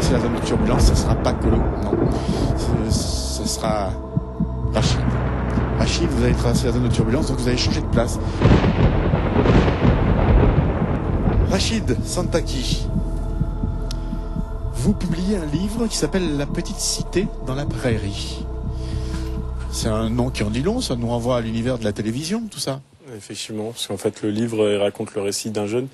traverser la zone de turbulence, ce sera pas Colo, non. Ce sera Rachid. Rachid, vous allez traverser la zone de turbulence, donc vous allez changer de place. Rachid Santaki, vous publiez un livre qui s'appelle La petite cité dans la prairie. C'est un nom qui en dit long, ça nous renvoie à l'univers de la télévision, tout ça. Effectivement, parce qu'en fait le livre raconte le récit d'un jeune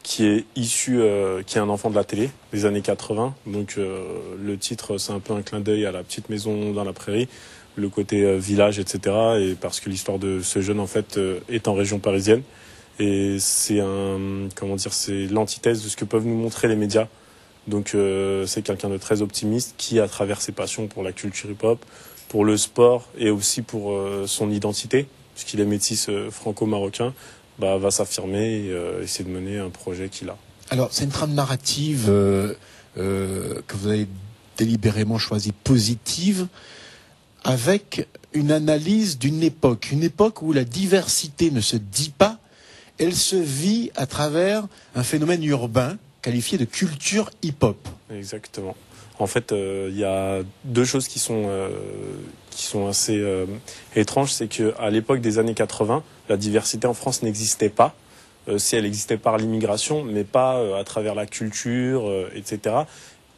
qui est issu, qui est un enfant de la télé des années 80. Donc le titre, c'est un peu un clin d'œil à la petite maison dans la prairie, le côté village, etc. Et parce que l'histoire de ce jeune en fait est en région parisienne. Et c'est c'est l'antithèse de ce que peuvent nous montrer les médias. Donc c'est quelqu'un de très optimiste qui, à travers ses passions pour la culture hip-hop, pour le sport et aussi pour son identité, puisqu'il est métis franco-marocain, va s'affirmer et essayer de mener un projet qu'il a. Alors, c'est une trame narrative que vous avez délibérément choisie positive, avec une analyse d'une époque. Une époque où la diversité ne se dit pas, elle se vit à travers un phénomène urbain qualifié de culture hip-hop. Exactement. En fait, il y a deux choses qui sont assez étranges. C'est qu'à l'époque des années 80, la diversité en France n'existait pas. Si elle existait par l'immigration, mais pas à travers la culture, etc.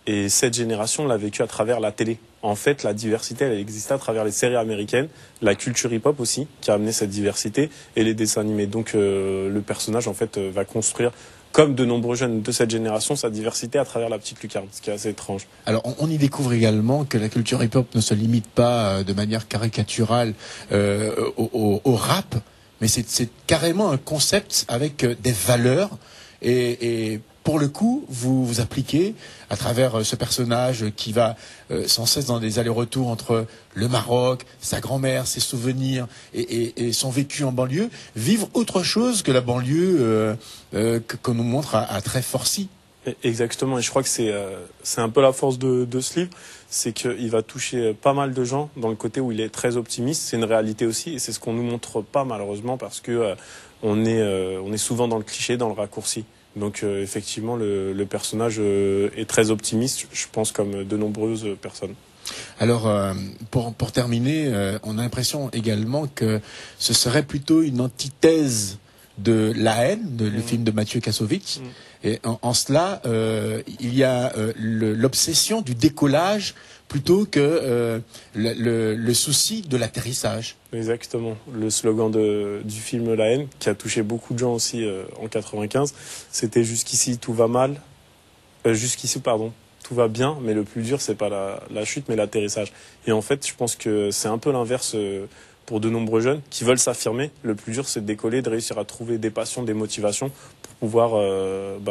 Et cette génération l'a vécu à travers la télé. En fait, la diversité, elle existait à travers les séries américaines, la culture hip-hop aussi, qui a amené cette diversité, et les dessins animés. Donc le personnage, en fait, va construire, comme de nombreux jeunes de cette génération, sa diversité à travers la petite lucarne, ce qui est assez étrange. Alors, on y découvre également que la culture hip-hop ne se limite pas de manière caricaturale au rap, mais c'est carrément un concept avec des valeurs. Et pour le coup, vous appliquez à travers ce personnage qui va sans cesse dans des allers-retours entre le Maroc, sa grand-mère, ses souvenirs et son vécu en banlieue, vivre autre chose que la banlieue qu'on nous montre à très forci. Exactement, et je crois que c'est un peu la force de ce livre, c'est qu'il va toucher pas mal de gens dans le côté où il est très optimiste. C'est une réalité aussi, et c'est ce qu'on nous montre pas malheureusement, parce que on est souvent dans le cliché, dans le raccourci. Donc effectivement, le personnage est très optimiste, je pense, comme de nombreuses personnes. Alors, pour terminer, on a l'impression également que ce serait plutôt une antithèse de La haine, le film de Mathieu Kassovitz. Et en cela, il y a l'obsession du décollage plutôt que le souci de l'atterrissage. Exactement. Le slogan du film La haine, qui a touché beaucoup de gens aussi en 95, c'était jusqu'ici tout va mal. Jusqu'ici, pardon, tout va bien, mais le plus dur, c'est pas la chute, mais l'atterrissage. Et en fait, je pense que c'est un peu l'inverse pour de nombreux jeunes qui veulent s'affirmer. Le plus dur, c'est de décoller, de réussir à trouver des passions, des motivations pour pouvoir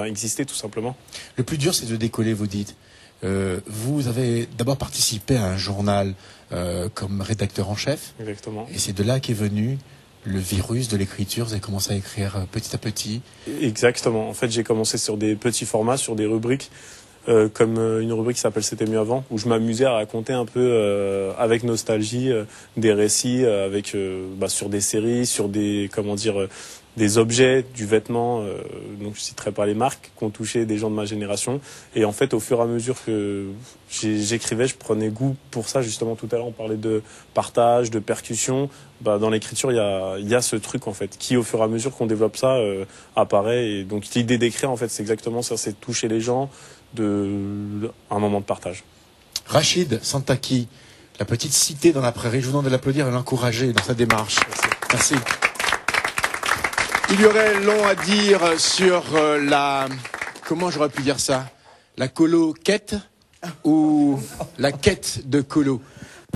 exister tout simplement. Le plus dur, c'est de décoller, vous dites. Vous avez d'abord participé à un journal comme rédacteur en chef. Exactement. Et c'est de là qu'est venu le virus de l'écriture. Vous avez commencé à écrire petit à petit. Exactement. En fait, j'ai commencé sur des petits formats, sur des rubriques, comme une rubrique qui s'appelle C'était mieux avant, où je m'amusais à raconter un peu avec nostalgie des récits sur des séries, sur des des objets, du vêtement, donc je citerai pas les marques, qui ont touché des gens de ma génération. Et en fait, au fur et à mesure que j'écrivais, je prenais goût pour ça. Justement, tout à l'heure, on parlait de partage, de percussion. Dans l'écriture, il y a ce truc, en fait, qui, au fur et à mesure qu'on développe ça, apparaît. Et donc, l'idée d'écrire, en fait, c'est exactement ça, c'est de toucher les gens, un moment de partage. Rachid Santaki, la petite cité dans la prairie, je vous demande de l'applaudir et l'encourager dans sa démarche. Merci. Il y aurait long à dire sur comment j'aurais pu dire ça, la colo-quête ou la quête de colo.